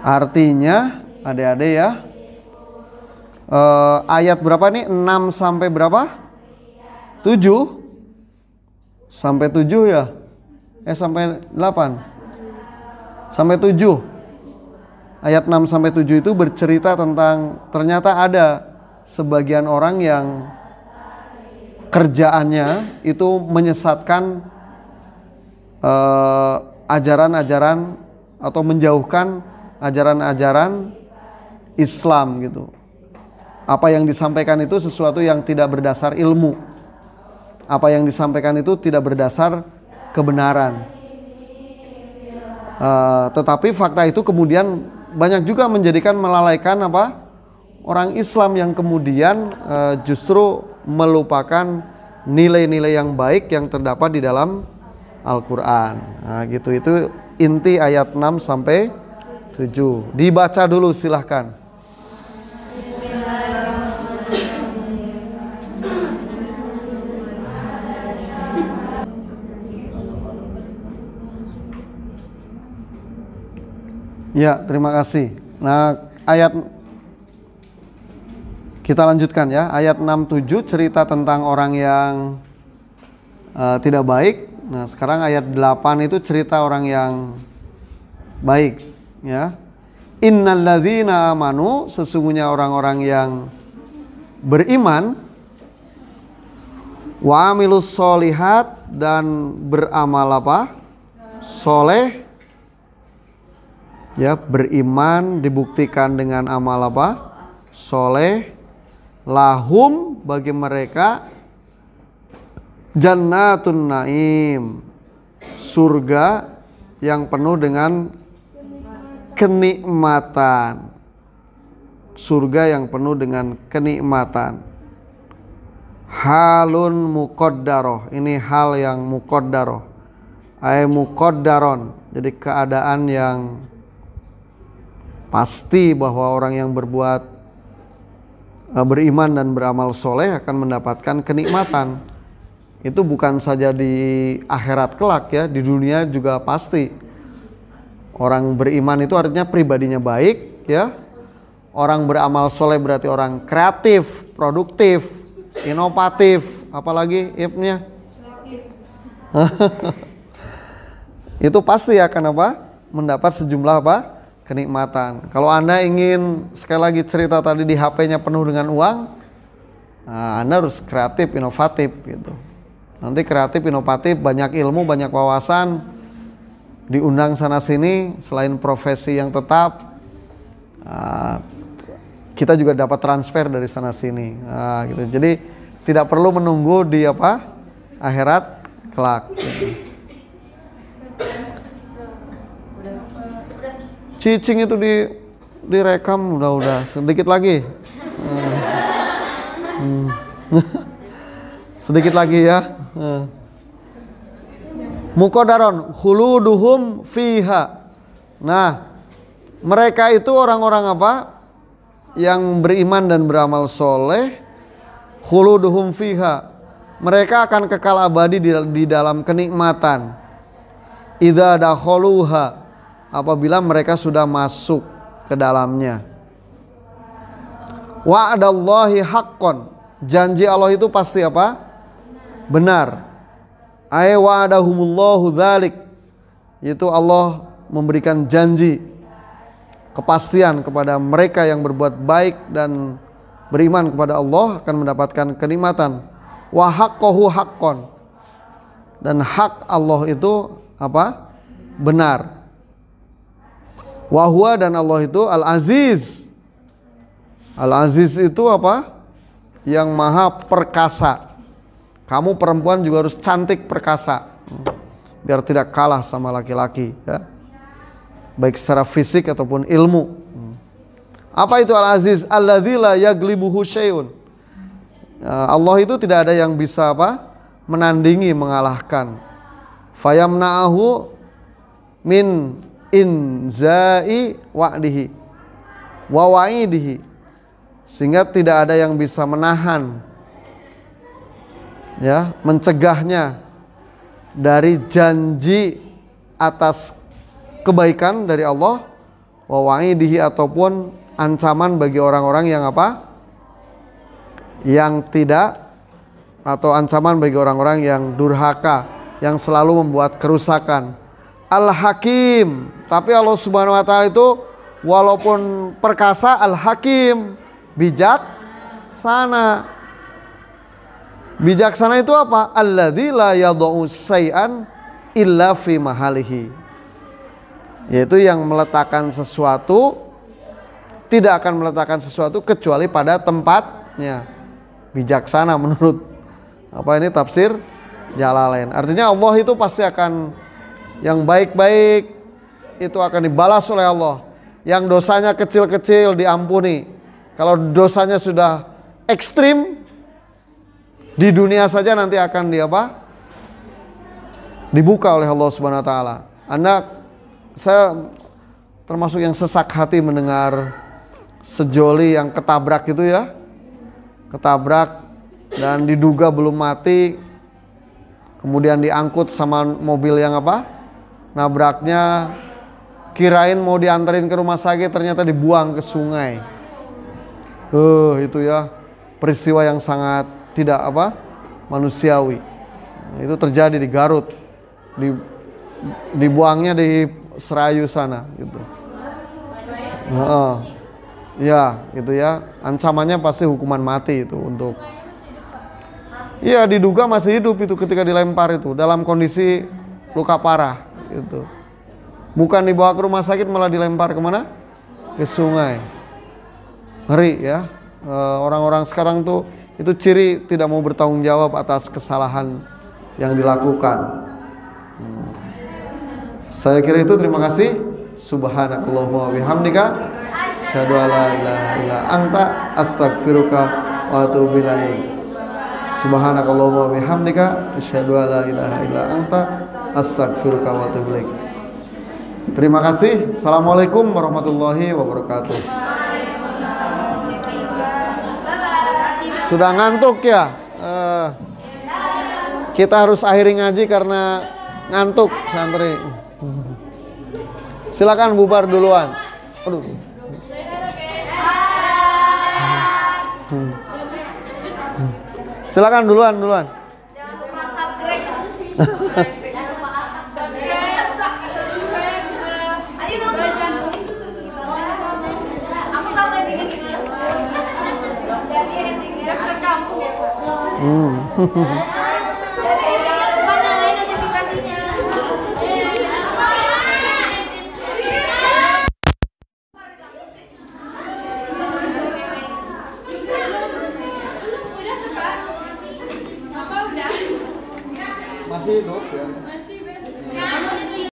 Artinya adik-adik ya, ayat berapa nih? 6 sampai berapa? 7 sampai 7 ya? Sampai 8 sampai 7. Ayat 6 sampai 7 itu bercerita tentang ternyata ada sebagian orang yang kerjaannya itu menyesatkan ajaran-ajaran atau menjauhkan ajaran-ajaran Islam gitu. Apa yang disampaikan itu sesuatu yang tidak berdasar ilmu. Apa yang disampaikan itu tidak berdasar kebenaran. Tetapi fakta itu kemudian banyak juga menjadikan melalaikan orang Islam yang kemudian justru melupakan nilai-nilai yang baik yang terdapat di dalam Al-Quran. Nah, gitu, itu inti ayat 6 sampai 7. Dibaca dulu silahkan. Ya, terima kasih. Nah, ayat kita lanjutkan ya. Ayat 6-7 cerita tentang orang yang tidak baik. Nah, sekarang ayat 8 itu cerita orang yang baik ya. Innalladzina amanu, sesungguhnya orang-orang yang beriman, wa amilus solihat, dan beramal soleh ya. Beriman dibuktikan dengan amal soleh. Lahum, bagi mereka, jannatun naim, surga yang penuh dengan kenikmatan. Surga yang penuh dengan kenikmatan. Halun muqaddaroh, ini hal yang muqaddaroh, ay muqaddaron, jadi keadaan yang pasti bahwa orang yang beriman dan beramal soleh akan mendapatkan kenikmatan. Itu bukan saja di akhirat kelak ya, di dunia juga pasti. Orang beriman itu artinya pribadinya baik ya. Orang beramal soleh berarti orang kreatif, produktif, inovatif, apalagi ipnya itu pasti akan mendapat sejumlah kenikmatan. Kalau Anda ingin, sekali lagi cerita tadi, di HP-nya penuh dengan uang, nah, Anda harus kreatif, inovatif gitu. Nanti kreatif, inovatif, banyak ilmu, banyak wawasan, diundang sana sini, selain profesi yang tetap, kita juga dapat transfer dari sana sini. Nah, gitu. Jadi tidak perlu menunggu di akhirat kelak. Gitu. Cicing itu direkam udah sedikit lagi. Sedikit lagi ya. Muqaddaron khuluduhum fiha. Nah, mereka itu orang-orang yang beriman dan beramal soleh. Khuluduhum fiha, mereka akan kekal abadi di dalam kenikmatan. Idza dakhuluha, apabila mereka sudah masuk ke dalamnya. Wa'adallahi haqqon, janji Allah itu pasti benar. Ay wa'adahumullahu dzalik, itu Allah memberikan janji, kepastian kepada mereka yang berbuat baik dan beriman kepada Allah akan mendapatkan kenikmatan. Wa haqqahu haqqon, dan hak Allah itu benar. Wahwa, dan Allah itu Al-Aziz. Al-Aziz itu yang maha perkasa. Kamu perempuan juga harus cantik perkasa, biar tidak kalah sama laki-laki ya, baik secara fisik ataupun ilmu. Apa itu Al-Aziz? Alladzi la yaglibuhu syai'un. Allah itu tidak ada yang bisa menandingi, mengalahkan. Fayamna'ahu min inza'i wa'dihi wa wa'idihi, sehingga tidak ada yang bisa menahan ya, mencegahnya dari janji atas kebaikan dari Allah, wa wa'idihi ataupun ancaman bagi orang-orang yang apa? Yang tidak, atau ancaman bagi orang-orang yang durhaka, yang selalu membuat kerusakan. Al-Hakim, tapi Allah Subhanahu wa taala itu walaupun perkasa, Al-Hakim, bijaksana. Bijaksana itu apa? Alladzi la yadau syai'an illa fi mahalihi. Yaitu yang meletakkan sesuatu, tidak akan meletakkan sesuatu kecuali pada tempatnya. Bijaksana menurut apa ini tafsir Jalalain. Artinya Allah itu pasti akan, yang baik-baik itu akan dibalas oleh Allah. Yang dosanya kecil-kecil diampuni. Kalau dosanya sudah ekstrim, di dunia saja nanti akan dibuka oleh Allah Subhanahu wa taala. Saya termasuk yang sesak hati mendengar sejoli yang ketabrak itu ya. Ketabrak dan diduga belum mati. Kemudian diangkut sama mobil yang nabraknya, kirain mau diantarin ke rumah sakit, ternyata dibuang ke sungai. Itu ya peristiwa yang sangat tidak manusiawi. Itu terjadi di Garut. Dibuangnya di Serayu sana gitu. Ya, gitu ya. Ancamannya pasti hukuman mati itu untuk. Iya, diduga masih hidup itu ketika dilempar itu dalam kondisi luka parah gitu. Bukan dibawa ke rumah sakit, malah dilempar kemana? Ke sungai. Ngeri ya. Orang-orang sekarang tuh itu ciri tidak mau bertanggung jawab atas kesalahan yang dilakukan. Saya kira itu, terima kasih. Subhanakallahumma wa bihamdika asyhadu an la ilaha illa anta astaghfiruka wa atubu ilaik. Subhanakallahumma wa bihamdika asyhadu an la ilaha illa anta astaghfiruka wa atubu ilaik. Terima kasih. Assalamualaikum warahmatullahi wabarakatuh. Sudah ngantuk ya? Kita harus akhiri ngaji karena ngantuk santri. Silakan bubar duluan. Aduh. Silakan duluan. Jangan lupa subscribe. Ayo nonton. Aku tahu endingnya gimana. Jadi endingnya kampung ya, Pak. Jadi endingnya lupa nyalain notifikasinya. Masih hidup ya.